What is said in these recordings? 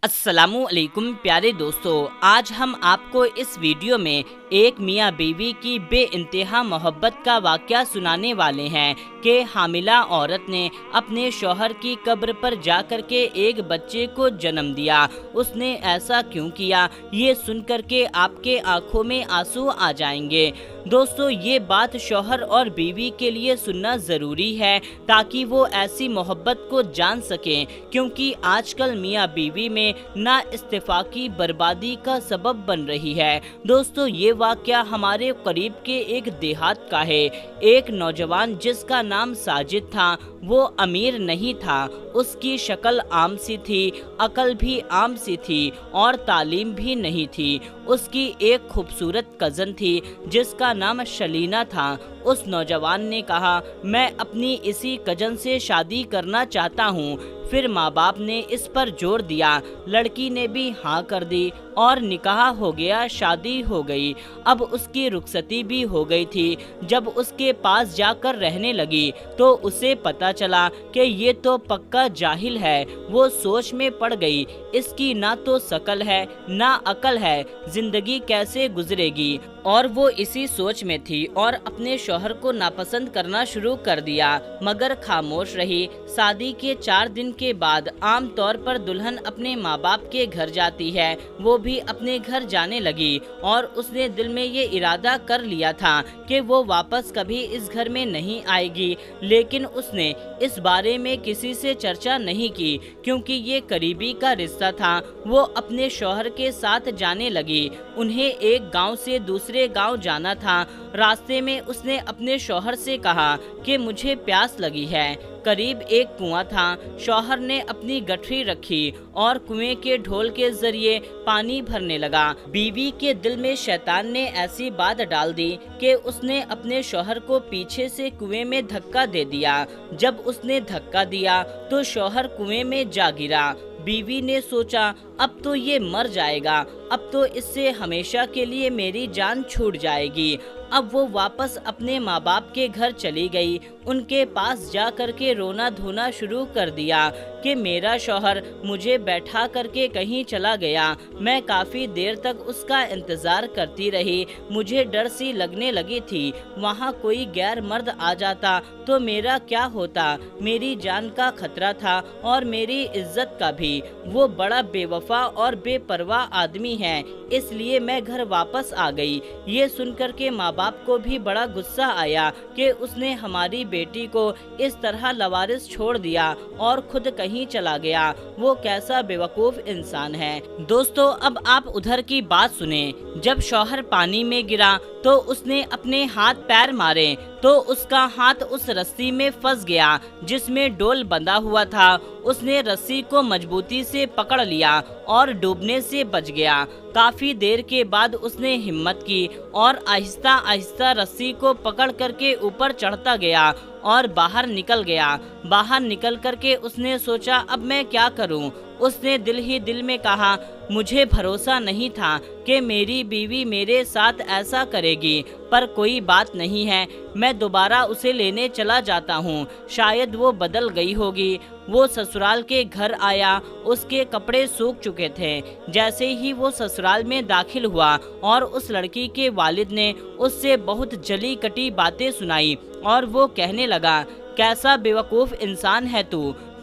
अस्सलामु अलैकुम प्यारे दोस्तों, आज हम आपको इस वीडियो में एक मियाँ बीवी की बेइंतहा मोहब्बत का वाक़या सुनाने वाले हैं कि हामिला औरत ने अपने शौहर की कब्र पर जाकर के एक बच्चे को जन्म दिया। उसने ऐसा क्यों किया, ये सुनकर के आपके आंखों में आंसू आ जाएंगे। दोस्तों, ये बात शौहर और बीवी के लिए सुनना ज़रूरी है ताकि वो ऐसी मोहब्बत को जान सकें, क्योंकि आजकल मियाँ बीवी में ना इस्तेफाकी बर्बादी का सबब बन रही है। दोस्तों, ये वाक़या हमारे करीब के एक देहात का है। एक नौजवान जिसका नाम साजिद था, वो अमीर नहीं था, उसकी शक्ल आम सी थी, अकल भी आम सी थी और तालीम भी नहीं थी। उसकी एक खूबसूरत कज़न थी जिसका नाम शलीना था। उस नौजवान ने कहा, मैं अपनी इसी कज़न से शादी करना चाहता हूँ। फिर माँ बाप ने इस पर जोर दिया, लड़की ने भी हाँ कर दी और निकाह हो गया, शादी हो गई। अब उसकी रुखसती भी हो गई थी। जब उसके पास जाकर रहने लगी तो उसे पता चला कि ये तो पक्का जाहिल है। वो सोच में पड़ गई, इसकी ना तो शकल है ना अकल है, जिंदगी कैसे गुजरेगी। और वो इसी सोच में थी और अपने शौहर को नापसंद करना शुरू कर दिया, मगर खामोश रही। शादी के 4 दिन के बाद आम तौर पर दुल्हन अपने माँ बाप के घर जाती है, वो भी अपने घर जाने लगी और उसने दिल में ये इरादा कर लिया था कि वो वापस कभी इस घर में नहीं आएगी। लेकिन उसने इस बारे में किसी से चर्चा नहीं की, क्योंकि ये करीबी का रिश्ता था। वो अपने शौहर के साथ जाने लगी। उन्हें एक गांव से दूसरे गांव जाना था। रास्ते में उसने अपने शौहर से कहा कि मुझे प्यास लगी है। करीब एक कुआं था। शौहर ने अपनी गठरी रखी और कुएं के ढोल के जरिए पानी भरने लगा। बीवी के दिल में शैतान ने ऐसी बात डाल दी कि उसने अपने शौहर को पीछे से कुएं में धक्का दे दिया। जब उसने धक्का दिया तो शौहर कुएं में जा गिरा। बीवी ने सोचा, अब तो ये मर जाएगा, अब तो इससे हमेशा के लिए मेरी जान छूट जाएगी। अब वो वापस अपने माँ बाप के घर चली गई। उनके पास जा करके रोना धोना शुरू कर दिया कि मेरा शौहर मुझे बैठा करके कहीं चला गया। मैं काफ़ी देर तक उसका इंतज़ार करती रही। मुझे डर सी लगने लगी थी, वहाँ कोई गैर मर्द आ जाता तो मेरा क्या होता। मेरी जान का खतरा था और मेरी इज्जत का भी। वो बड़ा बेवफा और बेपरवाह आदमी है, इसलिए मैं घर वापस आ गई। ये सुनकर के माँ बाप को भी बड़ा गुस्सा आया कि उसने हमारी बेटी को इस तरह लवारिस छोड़ दिया और खुद कहीं चला गया। वो कैसा बेवकूफ़ इंसान है। दोस्तों, अब आप उधर की बात सुने। जब शौहर पानी में गिरा तो उसने अपने हाथ पैर मारे तो उसका हाथ उस रस्सी में फंस गया जिसमें डोल बंधा हुआ था। उसने रस्सी को मजबूती से पकड़ लिया और डूबने से बच गया। काफी देर के बाद उसने हिम्मत की और आहिस्ता आहिस्ता रस्सी को पकड़ करके ऊपर चढ़ता गया और बाहर निकल गया। बाहर निकल करके उसने सोचा, अब मैं क्या करूं। उसने दिल ही दिल में कहा, मुझे भरोसा नहीं था कि मेरी बीवी मेरे साथ ऐसा करेगी, पर कोई बात नहीं है, मैं दोबारा उसे लेने चला जाता हूँ, शायद वो बदल गई होगी। वो ससुराल के घर आया, उसके कपड़े सूख चुके थे। जैसे ही वो ससुराल में दाखिल हुआ और उस लड़की के वालिद ने उससे बहुत जली कटी बातें सुनाई और वो कहने लगा, कैसा बेवकूफ़ इंसान है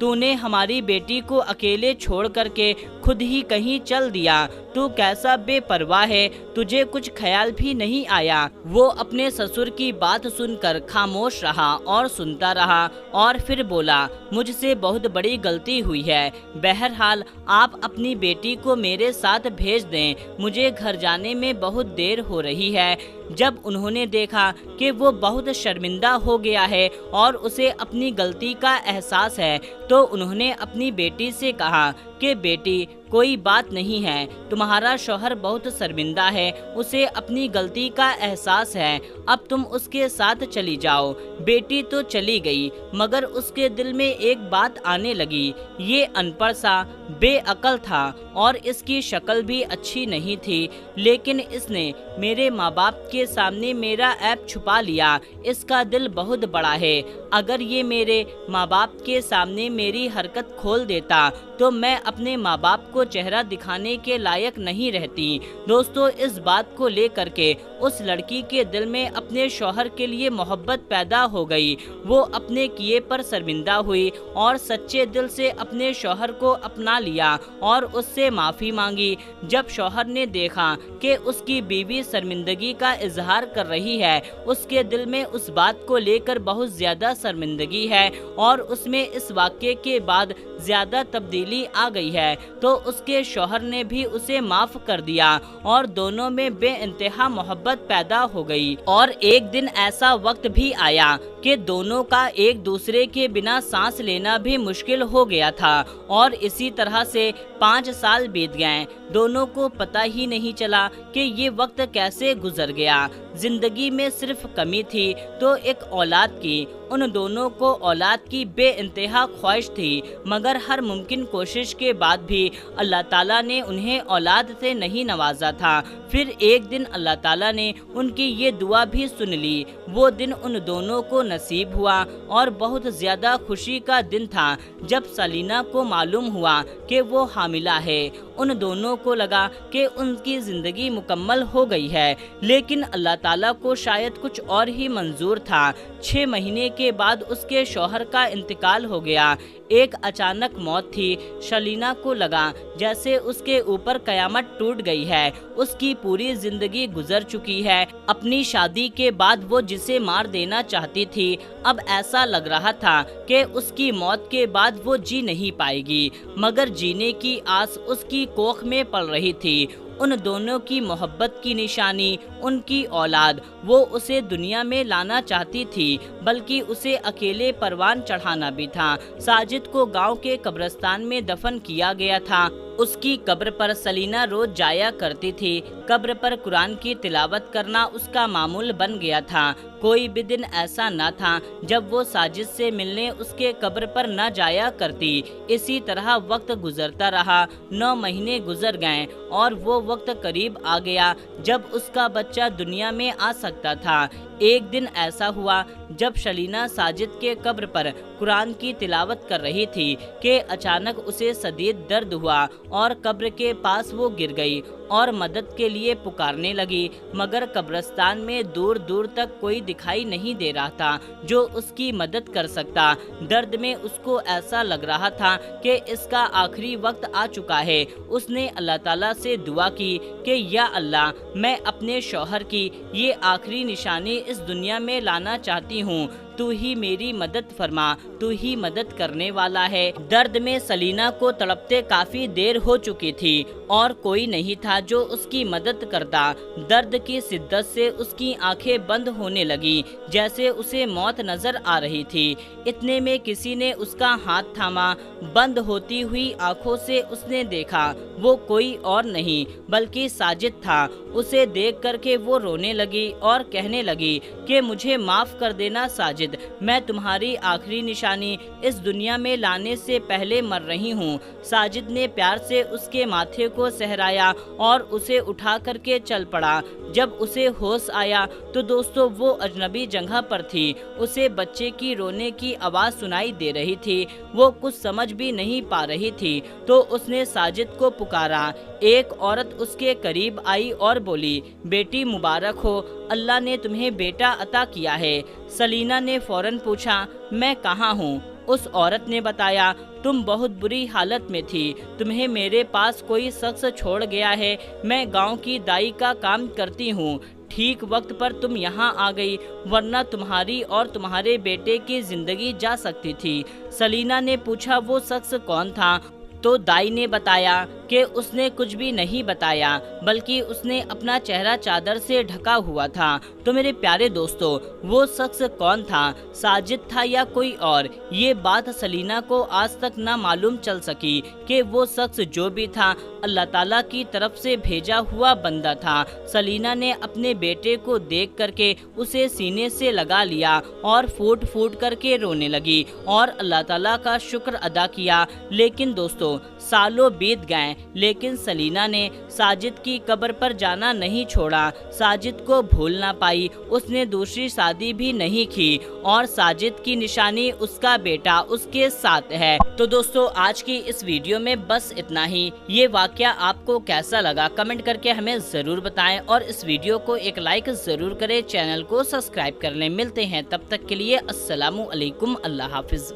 तूने हमारी बेटी को अकेले छोड़ करके खुद ही कहीं चल दिया। तू कैसा बेपरवाह है, तुझे कुछ ख्याल भी नहीं आया। वो अपने ससुर की बात सुनकर खामोश रहा और सुनता रहा और फिर बोला, मुझसे बहुत बड़ी गलती हुई है। बहरहाल आप अपनी बेटी को मेरे साथ भेज दें, मुझे घर जाने में बहुत देर हो रही है। जब उन्होंने देखा कि वो बहुत शर्मिंदा हो गया है और उसे अपनी गलती का एहसास है, तो उन्होंने अपनी बेटी से कहा कि बेटी, कोई बात नहीं है, तुम्हारा शौहर बहुत शर्मिंदा है, उसे अपनी गलती का एहसास है, अब तुम उसके साथ चली जाओ। बेटी तो चली गई, मगर उसके दिल में एक बात आने लगी, ये अनपढ़ सा बेअकल था और इसकी शक्ल भी अच्छी नहीं थी, लेकिन इसने मेरे माँ बाप के सामने मेरा ऐब छुपा लिया। इसका दिल बहुत बड़ा है, अगर ये मेरे माँ बाप के सामने मेरी हरकत खोल देता तो मैं अपने माँ बाप को चेहरा दिखाने के लायक नहीं रहती। दोस्तों, इस बात को लेकर के उस लड़की के दिल में अपने शौहर के लिए मोहब्बत पैदा हो गई। वो अपने किए पर शर्मिंदा हुई और सच्चे दिल से अपने शौहर को अपना लिया और उससे माफ़ी मांगी। जब शौहर ने देखा कि उसकी बीवी शर्मिंदगी का इजहार कर रही है, उसके दिल में उस बात को लेकर बहुत ज़्यादा शर्मिंदगी है और उसमें इस वाक़ये के बाद ज़्यादा तब्दीली आ गई है, तो उसके शौहर ने भी उसे माफ़ कर दिया और दोनों में बेइंतहा मोहब्बत पैदा हो गई। और एक दिन ऐसा वक्त भी आया कि दोनों का एक दूसरे के बिना सांस लेना भी मुश्किल हो गया था और इसी तरह से 5 साल बीत गए। दोनों को पता ही नहीं चला कि ये वक्त कैसे गुजर गया। जिंदगी में सिर्फ कमी थी तो एक औलाद की। उन दोनों को औलाद की बेइंतहा ख्वाहिश थी, मगर हर मुमकिन कोशिश के बाद भी अल्लाह ताला ने उन्हें औलाद से नहीं नवाजा था। फिर एक दिन अल्लाह ताला ने उनकी ये दुआ भी सुन ली। वो दिन उन दोनों को नसीब हुआ और बहुत ज़्यादा खुशी का दिन था जब सलीना को मालूम हुआ कि वो हामिला है। उन दोनों को लगा कि उनकी ज़िंदगी मुकम्मल हो गई है, लेकिन अल्लाह ताला को शायद कुछ और ही मंजूर था। 6 महीने के बाद उसके शौहर का इंतकाल हो गया। एक अचानक मौत थी। सलीना को लगा जैसे उसके ऊपर कयामत टूट गई है। उसकी पूरी जिंदगी गुजर चुकी है। अपनी शादी के बाद वो जिसे मार देना चाहती थी, अब ऐसा लग रहा था कि उसकी मौत के बाद वो जी नहीं पाएगी, मगर जीने की आस उसकी कोख में पल रही थी। उन दोनों की मोहब्बत की निशानी उनकी औलाद। वो उसे दुनिया में लाना चाहती थी, बल्कि उसे अकेले परवान चढ़ाना भी था। साजिद को गांव के कब्रिस्तान में दफन किया गया था। उसकी कब्र पर सलीना रोज जाया करती थी। कब्र पर कुरान की तिलावत करना उसका मामूल बन गया था। कोई भी दिन ऐसा न था जब वो साजिद से मिलने उसके कब्र पर न जाया करती। इसी तरह वक्त गुजरता रहा। 9 महीने गुजर गए और वो वक्त करीब आ गया जब उसका बच्चा दुनिया में आ सकता था। एक दिन ऐसा हुआ जब सलीना साजिद के कब्र पर कुरान की तिलावत कर रही थी कि अचानक उसे शदीद दर्द हुआ और कब्र के पास वो गिर गई और मदद के लिए पुकारने लगी, मगर कब्रिस्तान में दूर दूर तक कोई दिखाई नहीं दे रहा था जो उसकी मदद कर सकता। दर्द में उसको ऐसा लग रहा था कि इसका आखिरी वक्त आ चुका है। उसने अल्लाह ताला से दुआ की कि या अल्लाह, मैं अपने शौहर की ये आखिरी निशानी इस दुनिया में लाना चाहती हूँ। तू ही मेरी मदद फरमा, तू ही मदद करने वाला है। दर्द में सलीना को तड़पते काफी देर हो चुकी थी और कोई नहीं था जो उसकी मदद करता। दर्द की शिद्दत से उसकी आंखें बंद होने लगी, जैसे उसे मौत नजर आ रही थी। इतने में किसी ने उसका हाथ थामा। बंद होती हुई आंखों से उसने देखा वो कोई और नहीं बल्कि साजिद था। उसे देख करके वो रोने लगी और कहने लगी कि मुझे माफ कर देना साजिद, मैं तुम्हारी आखिरी निशानी इस दुनिया में लाने से पहले मर रही हूँ। साजिद ने प्यार से उसके माथे को सहराया और उसे उठा करके चल पड़ा। जब उसे होश आया तो दोस्तों वो अजनबी जगह पर थी। उसे बच्चे की रोने की आवाज़ सुनाई दे रही थी। वो कुछ समझ भी नहीं पा रही थी तो उसने साजिद को पुकारा। एक औरत उसके करीब आई और बोली, बेटी मुबारक हो, अल्लाह ने तुम्हें बेटा अता किया है। सलीना ने फौरन पूछा, मैं कहाँ हूँ? उस औरत ने बताया, तुम बहुत बुरी हालत में थी, तुम्हें मेरे पास कोई शख्स छोड़ गया है। मैं गांव की दाई का काम करती हूँ। ठीक वक्त पर तुम यहाँ आ गई, वरना तुम्हारी और तुम्हारे बेटे की जिंदगी जा सकती थी। सलीना ने पूछा, वो शख्स कौन था? तो दाई ने बताया कि उसने कुछ भी नहीं बताया, बल्कि उसने अपना चेहरा चादर से ढका हुआ था। तो मेरे प्यारे दोस्तों, वो शख्स कौन था? साजिद था या कोई और? ये बात सलीना को आज तक ना मालूम चल सकी कि वो शख्स जो भी था अल्लाह ताला की तरफ से भेजा हुआ बंदा था। सलीना ने अपने बेटे को देख करके उसे सीने से लगा लिया और फूट फूट करके रोने लगी और अल्लाह ताला का शुक्र अदा किया। लेकिन दोस्तों, सालों बीत गए, लेकिन सलीना ने साजिद की कब्र पर जाना नहीं छोड़ा। साजिद को भूल ना पाई, उसने दूसरी शादी भी नहीं की और साजिद की निशानी उसका बेटा उसके साथ है। तो दोस्तों आज की इस वीडियो में बस इतना ही। ये वाकया आपको कैसा लगा कमेंट करके हमें ज़रूर बताएं और इस वीडियो को एक लाइक ज़रूर करें, चैनल को सब्सक्राइब कर लें। मिलते हैं तब तक के लिए अस्सलामु अलैकुम, अल्लाह हाफिज़।